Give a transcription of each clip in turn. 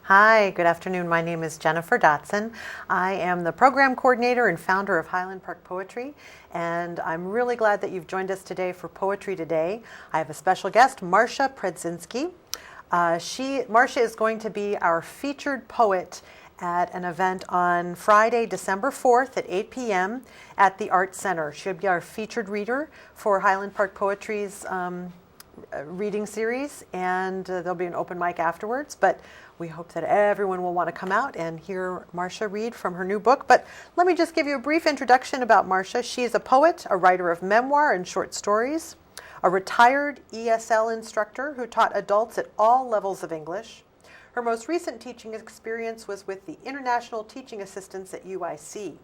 Hi, good afternoon. My name is Jennifer Dotson. I am the program coordinator and founder of Highland Park Poetry, and I'm really glad that you've joined us today for Poetry Today. I have a special guest, Marcia Pradzinski. Marcia is going to be our featured poet at an event on Friday, December 4th at 8 p.m. at the Art Center. She'll be our featured reader for Highland Park Poetry's reading series, and there'll be an open mic afterwards, but we hope that everyone will want to come out and hear Marcia read from her new book. But let me just give you a brief introduction about Marcia. She is a poet, a writer of memoir and short stories, a retired ESL instructor who taught adults at all levels of English. Her most recent teaching experience was with the International Teaching Assistants at UIC.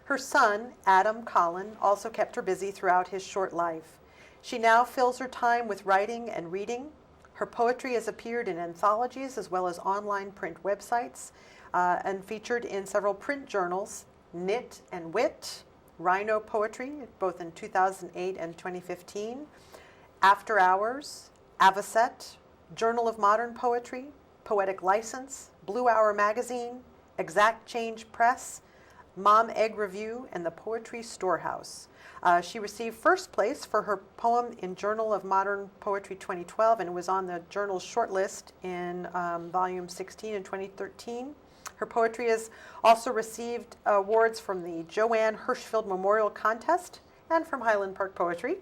Her son, Adam Collin, also kept her busy throughout his short life. She now fills her time with writing and reading. Her poetry has appeared in anthologies as well as online print websites and featured in several print journals, Knit and Wit, Rhino Poetry, both in 2008 and 2015, After Hours, Avocet, Journal of Modern Poetry, Poetic License, Blue Hour Magazine, Exact Change Press, Mom Egg Review, and the Poetry Storehouse. She received first place for her poem in Journal of Modern Poetry 2012 and was on the journal's shortlist in volume 16 in 2013. Her poetry has also received awards from the Joanne Hirschfeld Memorial Contest and from Highland Park Poetry.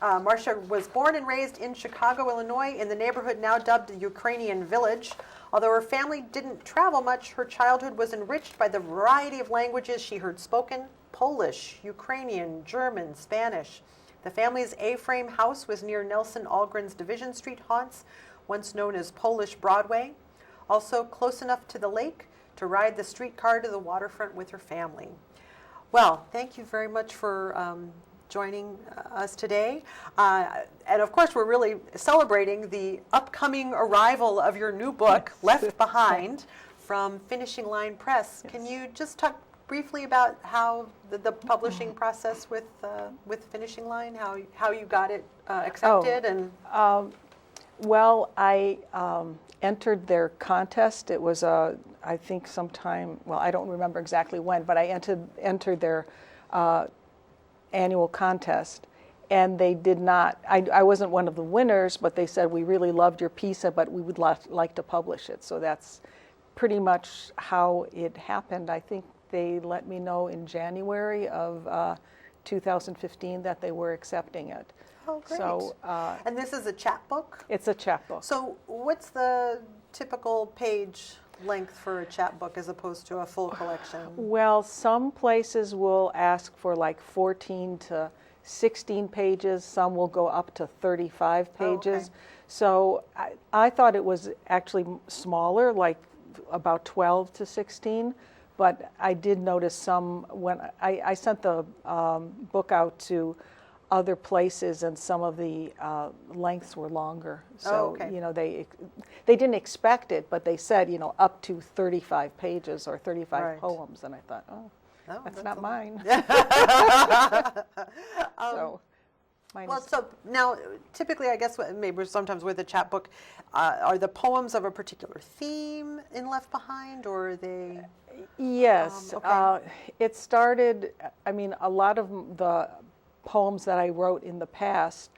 Marcia was born and raised in Chicago, Illinois, in the neighborhood now dubbed the Ukrainian Village. Although her family didn't travel much, her childhood was enriched by the variety of languages she heard spoken: Polish, Ukrainian, German, Spanish. The family's A-frame house was near Nelson Algren's Division Street haunts, once known as Polish Broadway, also close enough to the lake to ride the streetcar to the waterfront with her family. Well, thank you very much for joining us today. And of course, we're really celebrating the upcoming arrival of your new book, Left Behind, from Finishing Line Press. Yes. Can you just talk briefly about how the publishing process with Finishing Line, how you got it accepted? Well, I entered their contest. It was, I think sometime, well, I don't remember exactly when, but I entered their annual contest, and they did not, I wasn't one of the winners, but they said, we really loved your piece, but we would like to publish it. So that's pretty much how it happened. I think they let me know in January of 2015 that they were accepting it. Oh, great. So, and this is a chapbook? It's a chapbook. So what's the typical page length for a chapbook as opposed to a full collection? Well, some places will ask for like 14 to 16 pages. Some will go up to 35 pages. Oh, okay. So I thought it was actually smaller, like about 12 to 16. But I did notice some when I sent the book out to other places, and some of the lengths were longer. So, okay. you know, they didn't expect it, but they said, you know, up to 35 pages or 35 right. poems. And I thought, that's not mine. So, mine well, is. so now, typically, I guess maybe sometimes with a chapbook, are the poems of a particular theme in Left Behind, or are they? Yes. Okay. It started, I mean, a lot of the poems that I wrote in the past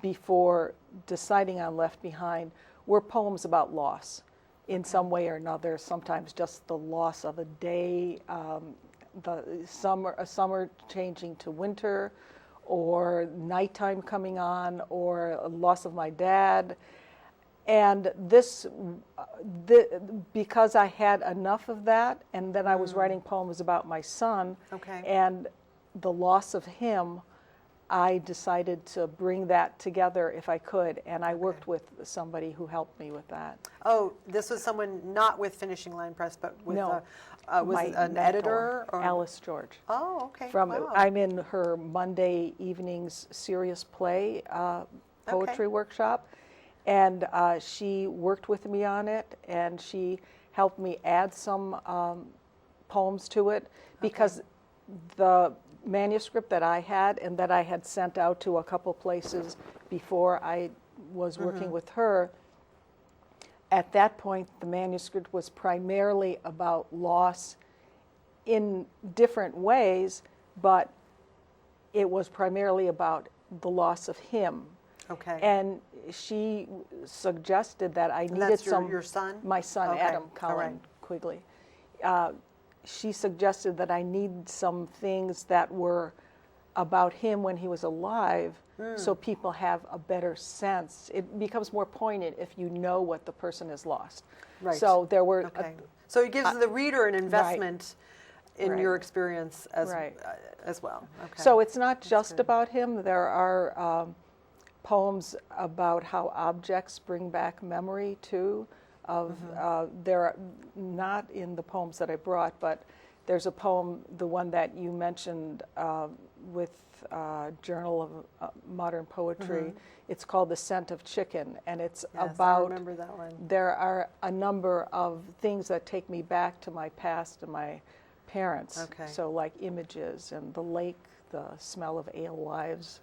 before deciding on Left Behind were poems about loss in some way or another, sometimes just the loss of a day, a summer changing to winter, or nighttime coming on, or a loss of my dad. And because I had enough of that, and then I was writing poems about my son, Okay. and the loss of him, I decided to bring that together if I could, and I worked with somebody who helped me with that. Oh, this was someone not with Finishing Line Press, but with No, was my it an mentor, editor? Or? Alice George. Oh, okay. Wow. I'm in her Monday evenings serious play poetry workshop, and she worked with me on it, and she helped me add some poems to it, because the manuscript that I had and that I had sent out to a couple places before I was working with her, at that point the manuscript was primarily about loss in different ways, but it was primarily about the loss of him. Okay. And she suggested that I needed that's some. your son? My son, Okay. Adam Cullen Quigley. She suggested that I need some things that were about him when he was alive, so people have a better sense. It becomes more poignant if you know what the person has lost. Right. So there were. Okay. So it gives the reader an investment in Right. your experience as Right. as well. Okay. So it's not just about him. There are poems about how objects bring back memory too. There are not in the poems that I brought, but there's a poem, the one that you mentioned with Journal of Modern Poetry. It's called The Scent of Chicken, and it's about. I remember that one. There are a number of things that take me back to my past and my parents. Okay. So like images and the lake, the smell of alewives,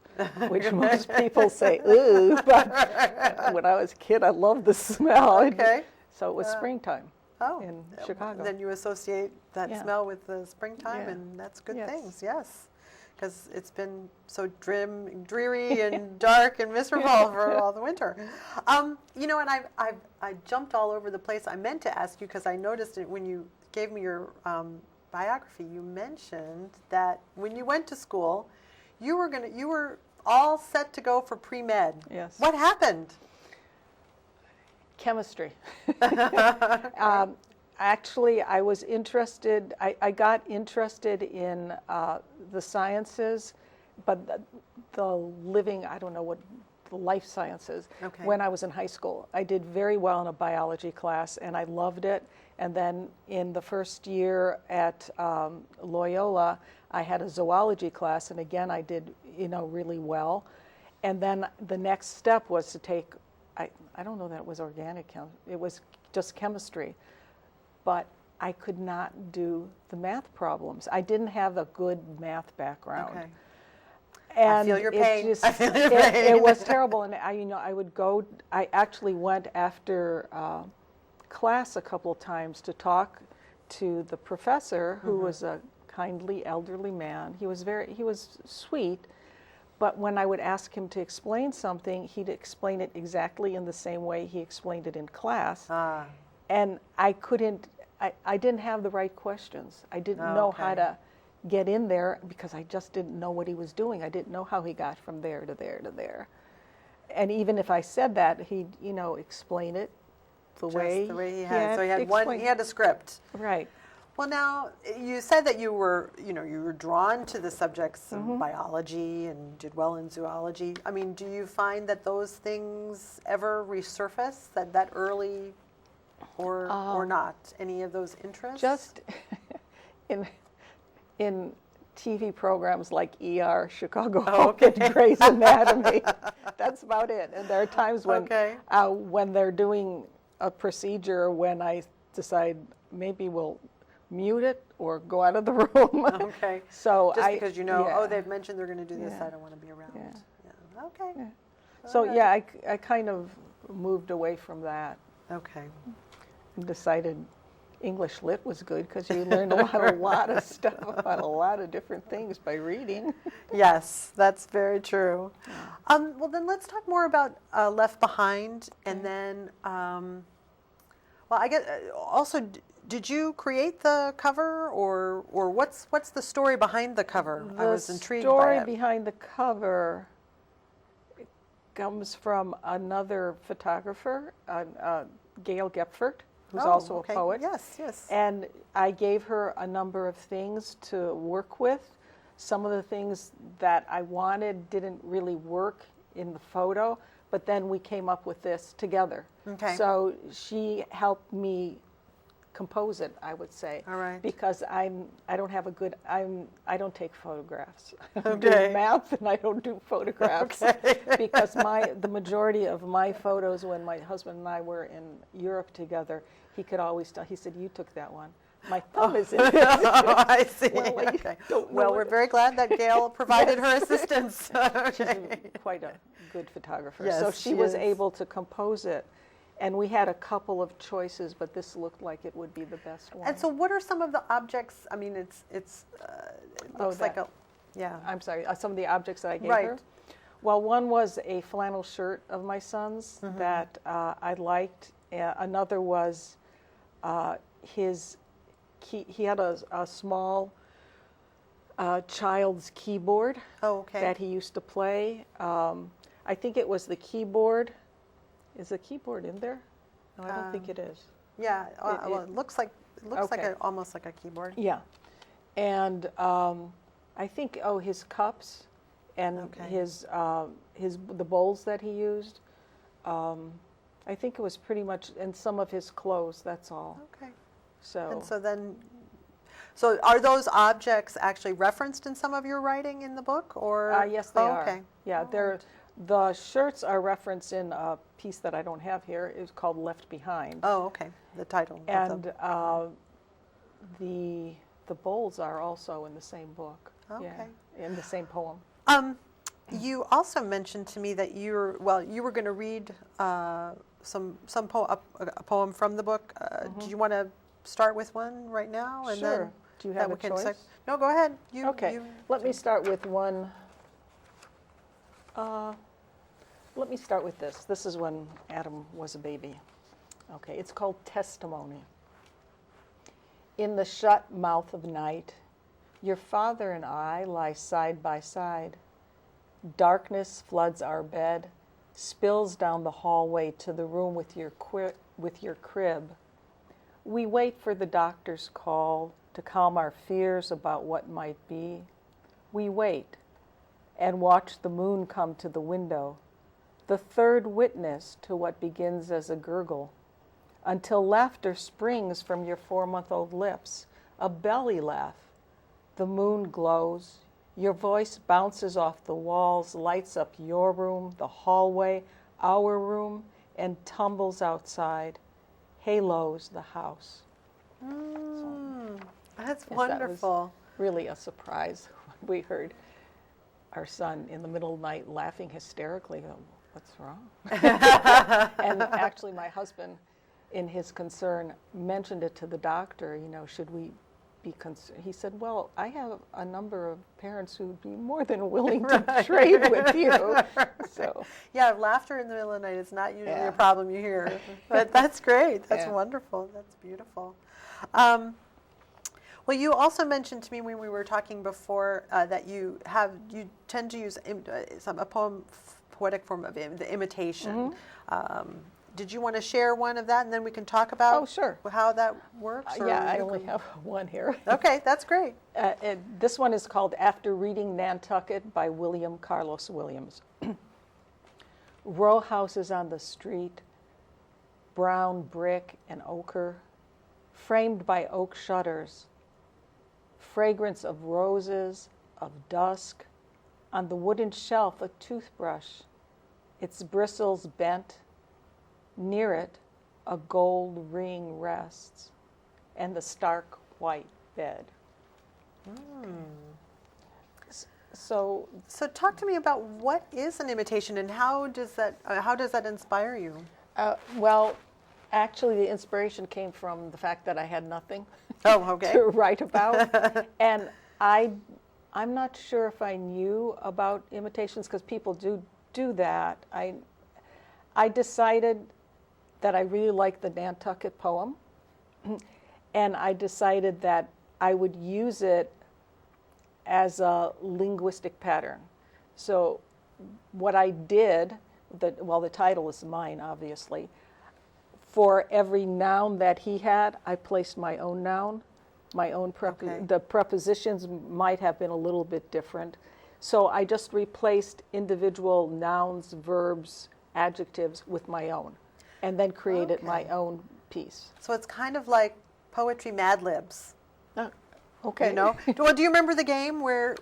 which most people say, ooh, but when I was a kid, I loved the smell. Okay. So it was springtime in Chicago. Then you associate that smell with the springtime, Yeah. and that's good Yes. things, yes. Because it's been so dreary and dark and miserable for all the winter. You know, and I jumped all over the place. I meant to ask you, because I noticed it when you gave me your biography, you mentioned that when you went to school, you were all set to go for pre-med. Yes. What happened? Chemistry. Actually, I was interested, I got interested in the sciences, but the living, I don't know what, the life sciences, when I was in high school. I did very well in a biology class, and I loved it. And then in the first year at Loyola, I had a zoology class, and again, I did, really well. And then the next step was to take, I don't know that it was organic chemistry, it was just chemistry. But I could not do the math problems. I didn't have a good math background. Okay. And I feel your pain. I feel your it pain. was terrible. And I would go, I actually went after class a couple of times to talk to the professor, who was a kindly elderly man. He was sweet, but when I would ask him to explain something, he'd explain it exactly in the same way he explained it in class. And I didn't have the right questions. I didn't know how to get in there, because I just didn't know what he was doing. I didn't know how he got from there to there to there. And even if I said that, he'd, explain it the way he had. So he had a script. Right. Well, now you said that you were drawn to the subjects of biology and did well in zoology. I mean, do you find that those things ever resurface, that early, or not? Any of those interests? Just in TV programs like ER, Chicago Hope, and Grey's Anatomy. That's about it. And there are times when they're doing a procedure when I decide maybe we'll mute it or go out of the room. Okay. So just because they've mentioned they're going to do this, I don't want to be around. Yeah. Okay. Yeah. So I kind of moved away from that. Okay. And decided English Lit was good, because you learned a lot of stuff about a lot of different things by reading. Yes, that's very true. Well, then let's talk more about Left Behind, and then, well, I guess also, did you create the cover, or what's the story behind the cover? I was intrigued by it. The story behind the cover comes from another photographer, Gail Gepfert, who's also a poet. Yes, yes. And I gave her a number of things to work with. some of the things that I wanted didn't really work in the photo, but then we came up with this together. Okay. So she helped me compose it, I would say. All right. Because I don't take photographs. I don't Okay. do math and I don't do photographs. Okay. Because the majority of my photos when my husband and I were in Europe together, he could always tell, he said, "You took that one. My thumb is in it." Oh, I see. Well, I Okay. don't know Well, what- we're very glad that Gail provided her assistance. She's Okay. quite a good photographer. Yes, so she she was is. able to compose it. And we had a couple of choices, but this looked like it would be the best one. And so what are some of the objects? I mean, it looks like that. yeah. I'm sorry, some of the objects that I gave Right. her? Well, one was a flannel shirt of my son's that I liked. Another was he had a small child's keyboard Oh, okay. that he used to play. I think it was the keyboard. Is the keyboard in there? No, I don't think it is. Yeah. Well, it looks like Okay. almost like a keyboard. Yeah. And I think, his cups and Okay. the bowls that he used. I think it was pretty much, and some of his clothes, that's all. Okay. So, And so are those objects actually referenced in some of your writing in the book, or? yes, they are. Okay. Yeah, the shirts are referenced in a piece that I don't have here. It's called Left Behind. Oh, okay. The title. of And the- the bowls are also in the same book. Okay. Yeah, in the same poem. You also mentioned to me that you were going to read a poem from the book. Do you want to start with one right now? And Sure. Then Do you that have we a can choice? No, go ahead. Okay. Let me start with one. Let me start with this. This is when Adam was a baby. Okay, it's called Testimony. In the shut mouth of night, your father and I lie side by side. Darkness floods our bed, spills down the hallway to the room with your crib. We wait for the doctor's call to calm our fears about what might be. We wait and watch the moon come to the window, the third witness to what begins as a gurgle, until laughter springs from your 4-month-old lips, a belly laugh. The moon glows, your voice bounces off the walls, lights up your room, the hallway, our room, and tumbles outside, halos the house. That's Yes, wonderful. That was really a surprise when we heard our son in the middle of the night laughing hysterically. What's wrong? And actually my husband, in his concern, mentioned it to the doctor, should we be concerned? He said, well, I have a number of parents who'd be more than willing to trade with you. So, Yeah, laughter in the middle of the night is not usually Yeah. a problem you hear. But that's great. That's Yeah. wonderful. That's beautiful. Well, you also mentioned to me when we were talking before that you tend to use a poetic form of the imitation. Did you want to share one of that, and then we can talk about Oh, sure. how that works? or yeah, I you only can- have one here. Okay, that's great. This one is called After Reading Nantucket by William Carlos Williams. Row houses on the street, brown brick and ochre, framed by oak shutters, fragrance of roses, of dusk, on the wooden shelf a toothbrush, its bristles bent. Near it, a gold ring rests, and the stark white bed. So talk to me about what is an imitation, and how does that inspire you? well, actually, the inspiration came from the fact that I had nothing Oh, okay. to write about, and I'm not sure if I knew about imitations because people do that. I decided that I really liked the Nantucket poem, and I decided that I would use it as a linguistic pattern. So what I did, the title is mine, obviously. For every noun that he had, I placed my own noun. my own Okay. the prepositions might have been a little bit different. So I just replaced individual nouns, verbs, adjectives with my own, and then created my Okay. own piece. So it's kind of like poetry Mad Libs. Okay. You know? Well, do you remember the game where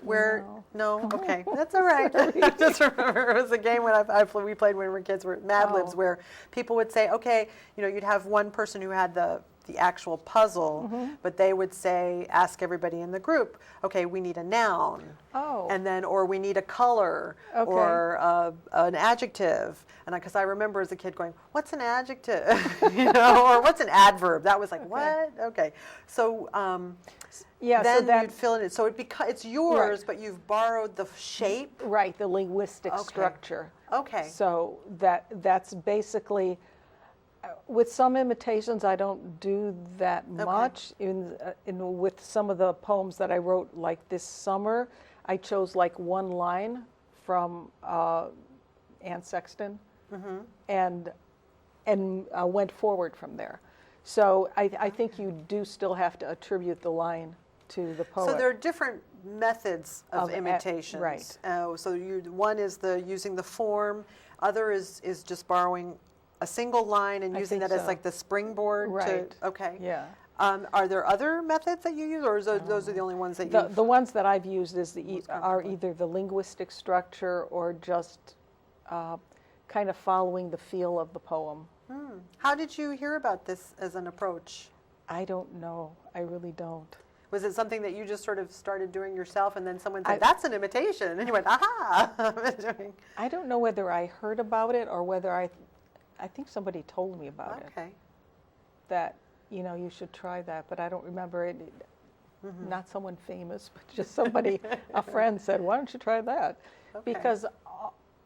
no? Okay, that's all right. I just remember it was a game when we played when we were kids, where Mad Libs, where people would say, okay, you'd have one person who had the actual puzzle, but they would say, ask everybody in the group, okay, we need a noun, and then, or we need a color, or an adjective, and because I remember as a kid going, what's an adjective, or what's an adverb? That was like, what? Okay, so then you'd fill it in. So it's yours, but you've borrowed the shape, right? The linguistic structure. Okay. So that's basically. With some imitations, I don't do that much. With some of the poems that I wrote, like this summer, I chose like one line from Anne Sexton, and went forward from there. So I think you do still have to attribute the line to the poet. So there are different methods of imitations. Right. So one is using the form. Other is just borrowing a single line and using that as like the springboard. Right. Okay. Yeah. Are there other methods that you use, or those are the only ones that you? The ones that I've used are either the linguistic structure or just kind of following the feel of the poem. How did you hear about this as an approach? I don't know. I really don't. Was it something that you just sort of started doing yourself, and then someone said, that's an imitation, and you went, aha! I don't know whether I heard about it or whether I think somebody told me about it. Okay. That, you should try that, but I don't remember it. Not someone famous, but just somebody, a friend said, why don't you try that? Okay. Because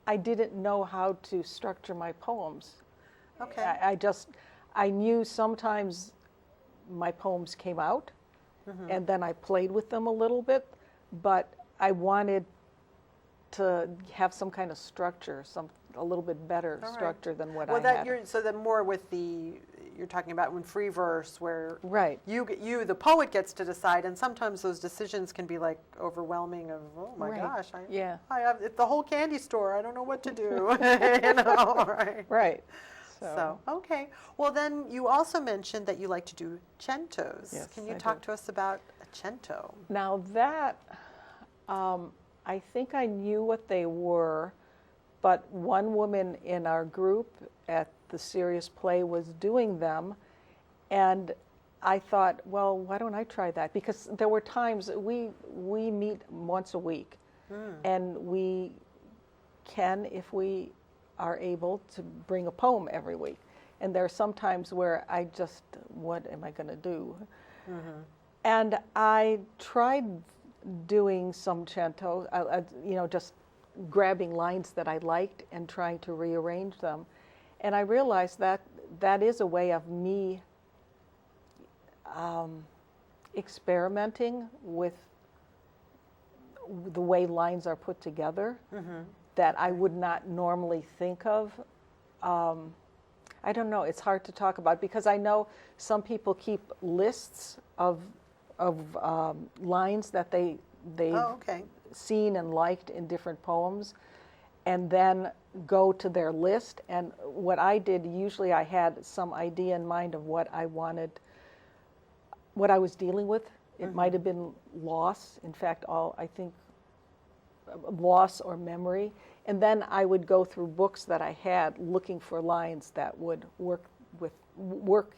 I didn't know how to structure my poems. Okay. I knew sometimes my poems came out, and then I played with them a little bit, but I wanted to have some kind of structure, a little bit better structure than what I had. So then more with you're talking about when free verse, where right. you the poet gets to decide, and sometimes those decisions can be like overwhelming. Of my gosh, I have the whole candy store. I don't know what to do. Right. Right. So okay. Well, then you also mentioned that you like to do centos. Yes, Can you I talk do. to us about a cento? Now that I think I knew what they were, but one woman in our group at the Serious Play was doing them, and I thought, well, why don't I try that? Because there were times we meet once a week, and we can, if we are able, to bring a poem every week. And there are some times where I just, what am I going to do? And I tried doing some cento, just grabbing lines that I liked and trying to rearrange them. And I realized that that is a way of me experimenting with the way lines are put together that I would not normally think of. I don't know, it's hard to talk about because I know some people keep lists of lines that they've seen and liked in different poems, and then go to their list. And what I did, usually I had some idea in mind of what I wanted, what I was dealing with. It might have been loss, in fact, I think loss or memory. And then I would go through books that I had looking for lines that would work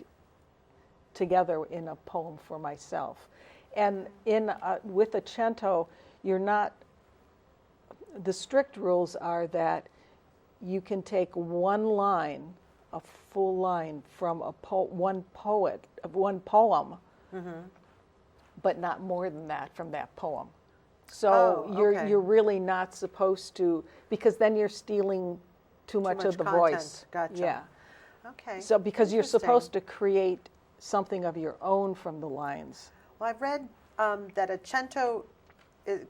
together in a poem for myself. And with a cento, the strict rules are that you can take one line, a full line from one poem, but not more than that from that poem. So you're really not supposed to, because then you're stealing too much of the content. Voice. Gotcha. Yeah. Okay. So because you're supposed to create something of your own from the lines. Well, I've read that a cento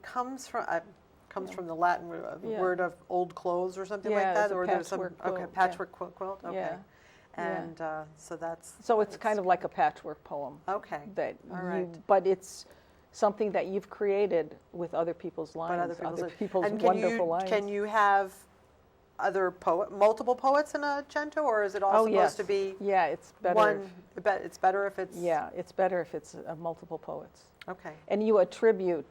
comes from the Latin word of old clothes or something like that, or there's some patchwork quilt, patchwork quilt. Okay. Yeah. And so that's... So it's kind of like a patchwork poem. Okay. That All right. But it's something that you've created with other people's lines, other people's and wonderful lines. Can you have multiple poets in a cento, or is it all supposed to be it's better one? It's better if it's... Yeah, it's better if it's multiple poets. Okay. And you attribute,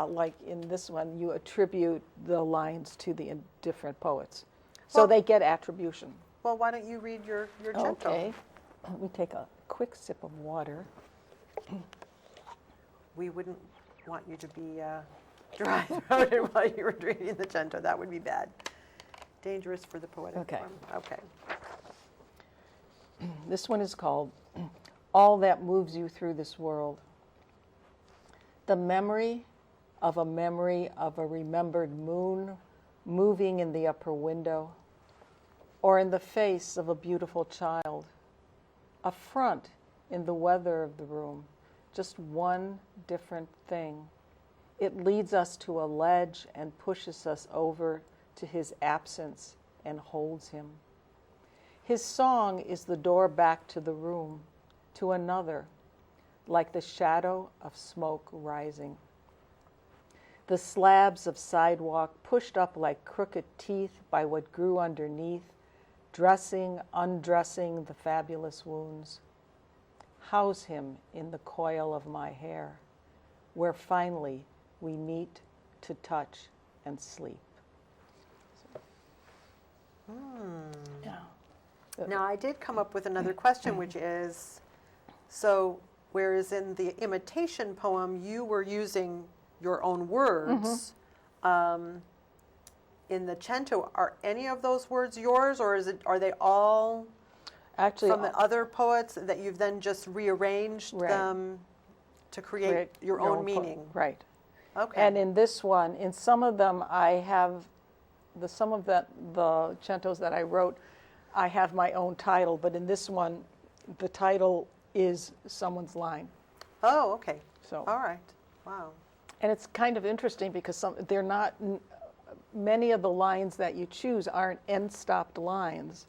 like in this one, you attribute the lines to the different poets. So they get attribution. Well, why don't you read your cento? Okay. Let me take a quick sip of water. We wouldn't want you to be dry-throated while you were reading the cento. That would be bad. Dangerous for the poetic form. Okay. This one is called All That Moves You Through This World. The memory of a remembered moon moving in the upper window, or in the face of a beautiful child, a front in the weather of the room, just one different thing. It leads us to a ledge and pushes us over to his absence and holds him. His song is the door back to the room, to another, like the shadow of smoke rising. The slabs of sidewalk pushed up like crooked teeth by what grew underneath, dressing, undressing the fabulous wounds. House him in the coil of my hair, where finally we meet to touch and sleep. Yeah. Now, I did come up with another question, which is, so whereas in the imitation poem you were using your own words, in the cento, are any of those words yours, or are they all actually from the other poets that you've then just rearranged them to create your own meaning? Right. Okay. And in this one, in some of them, I have the centos that I wrote, I have my own title, but in this one, the title is someone's line. Oh, okay. So. All right. Wow. And it's kind of interesting because they're not, many of the lines that you choose aren't end-stopped lines,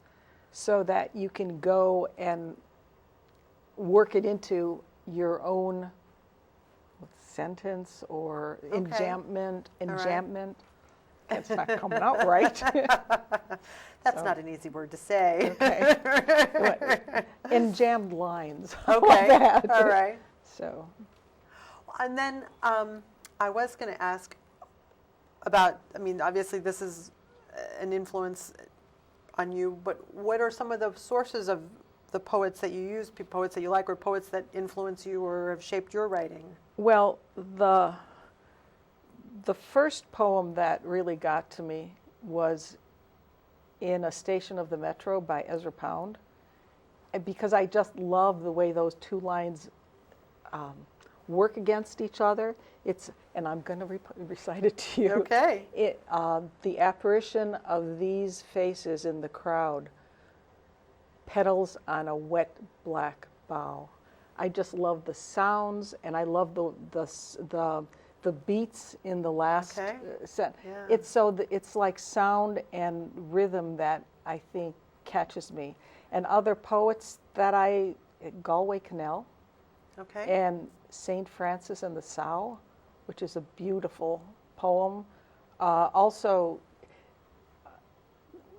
so that you can go and work it into your own sentence or enjambment. Right. It's not coming out right. That's not an easy word to say. Okay. Enjambed lines. Okay. All right. So. And then I was going to ask about, I mean, obviously this is an influence on you, but what are some of the sources of the poets that you use, poets that you like, or poets that influence you or have shaped your writing? Well, the first poem that really got to me was in A Station of the Metro by Ezra Pound, because I just love the way those two lines work against each other. And I'm going to recite it to you. Okay. The apparition of these faces in the crowd, petals on a wet black bough. I just love the sounds, and I love the beats in the last set. Yeah. It's like sound and rhythm that I think catches me. And other poets that Galway Connell, and St. Francis and the Sow, which is a beautiful poem. Also,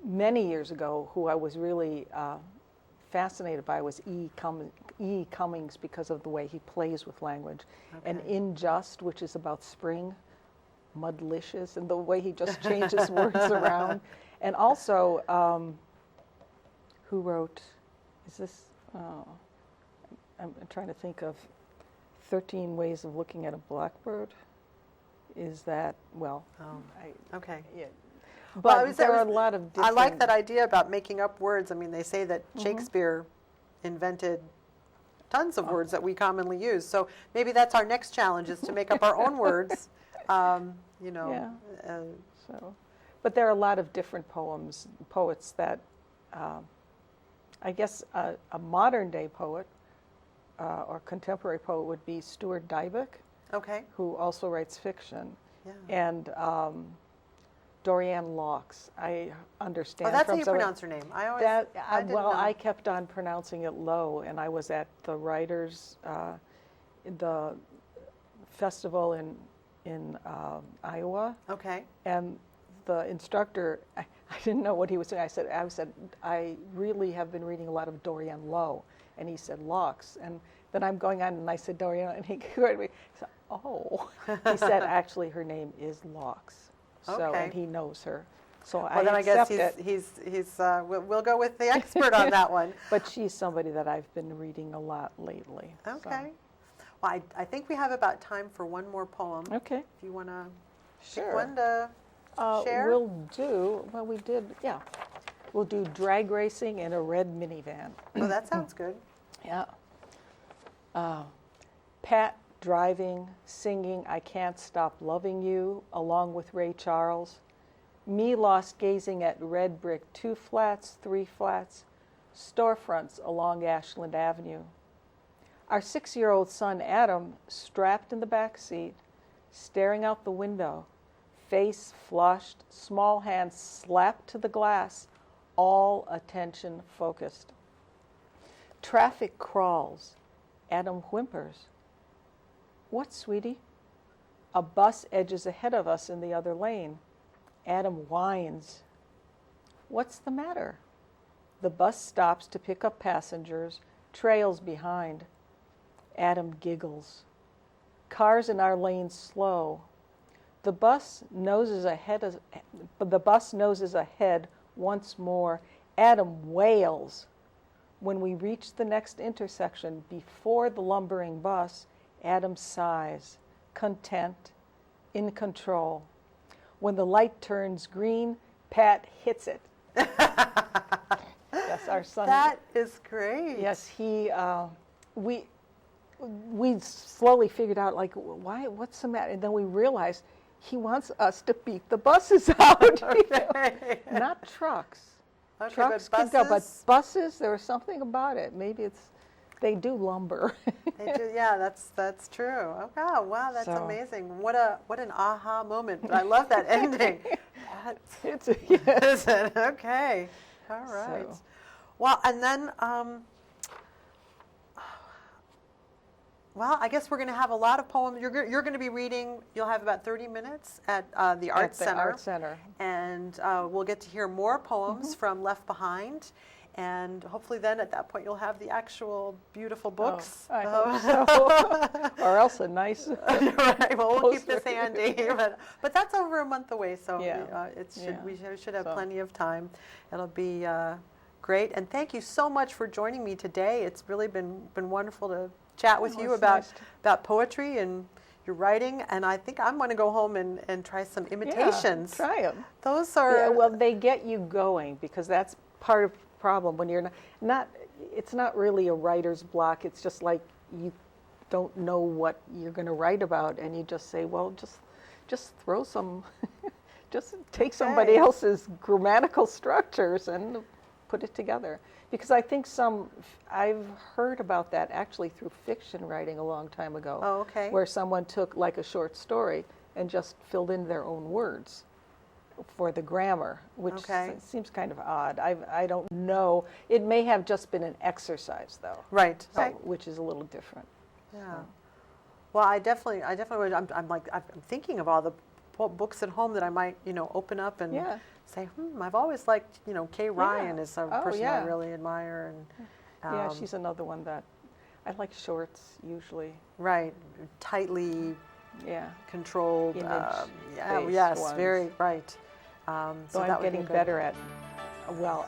many years ago, who I was really fascinated by was E. Cummings, because of the way he plays with language. And In Just, which is about spring, mudlicious, and the way he just changes words around. And also, who wrote, I'm trying to think of 13 Ways of Looking at a Blackbird. Is that, well, Okay. Yeah. But there are a lot of different... I like that idea about making up words. I mean, they say that Shakespeare invented tons of words that we commonly use. So maybe that's our next challenge, is to make up our own words. Yeah. But there are a lot of different poets that, I guess a modern day poet or contemporary poet would be Stuart Dybek, Okay. who also writes fiction. Yeah. And Dorianne Laux. I understand. Oh, that's how from you some of- pronounce her name. I always, That, I didn't well, know. I kept on pronouncing it Low, and I was at the writers, the festival in Iowa, Okay. and the instructor, I didn't know what he was saying. I said, I really have been reading a lot of Dorianne Lowe, and he said Laux, and then I'm going on, and I said Dorianne, and he corrected me. He said, oh, he said actually her name is Laux, so Okay. and he knows her. So Well, then I guess accept it. he's we'll go with the expert on that one. But she's somebody that I've been reading a lot lately. so. Okay. Well, I think we have about time for one more poem. Okay. If you want to Sure. pick one to share. We did, yeah. We'll do drag racing in a red minivan. Oh, that sounds good. Yeah. Pat driving, singing I Can't Stop Loving You, along with Ray Charles. Me lost gazing at red brick 2 flats, 3 flats, storefronts along Ashland Avenue. Our 6-year-old son Adam strapped in the back seat, staring out the window, face flushed, small hands slapped to the glass, all attention focused. Traffic crawls. Adam whimpers. What, sweetie? A bus edges ahead of us in the other lane. Adam whines. What's the matter? The bus stops to pick up passengers, trails behind. Adam giggles. Cars in our lane slow. The bus noses ahead once more. Adam wails. When we reach the next intersection before the lumbering bus, Adam sighs, content, in control. When the light turns green, Pat hits it. Yes, our son. That is great. Yes, we slowly figured out, like, why, what's the matter? And then we realized he wants us to beat the buses out. Okay. Not trucks. Okay, Trucks but could go, but buses? buses, there was something about it. Maybe they do lumber. They do, yeah, that's true. Oh, wow, that's So. amazing. What an aha moment. But I love that ending. Yes. Is it? Okay. All right. So. Well, and then, well, I guess we're going to have a lot of poems. You're going to be reading, you'll have about 30 minutes at the Art Center. Art Center. And we'll get to hear more poems from Left Behind. And hopefully then at that point you'll have the actual beautiful books. I hope so. Or else a nice Right, well, we'll keep this poster. handy. But that's over a month away, so Yeah. we should have So. plenty of time. It'll be great. And thank you so much for joining me today. It's really been wonderful to chat with you it's about nice about poetry and your writing. And I think I'm going to go home and try some imitations. Yeah, try them. Those are Yeah, well, they get you going, because that's part of the problem when you're not it's not really a writer's block. It's just like you don't know what you're going to write about, and you just say, well, just throw some just take somebody else's grammatical structures and put it together. Because I think I've heard about that actually through fiction writing a long time ago. Oh, okay. Where someone took like a short story and just filled in their own words for the grammar, which seems kind of odd. I don't know. It may have just been an exercise, though. right. So, Right. which is a little different. Yeah. Well, I definitely would. I'm thinking of all the books at home that I might, open up and say, I've always liked, Kay Ryan is a person I really admire, and yeah, she's another one that I like. Shorts usually. right, tightly controlled. Image-based ones. Very right. So I'm getting better at. Well,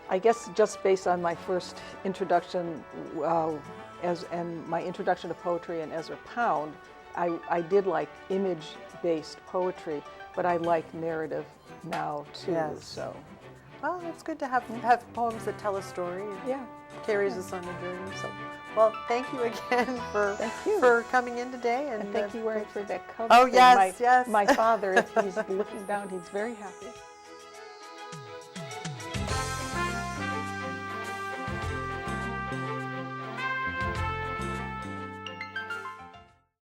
I guess just based on my first introduction and my introduction to poetry and Ezra Pound, I did like image-based poetry, but I like narrative now too. Yes. So, well, it's good to have poems that tell a story. And carries us on a journey. So, well, thank you again for coming in today, and thank you, Warren, for that cover. Oh thing. yes, yes. My father, if he's looking down, he's very happy.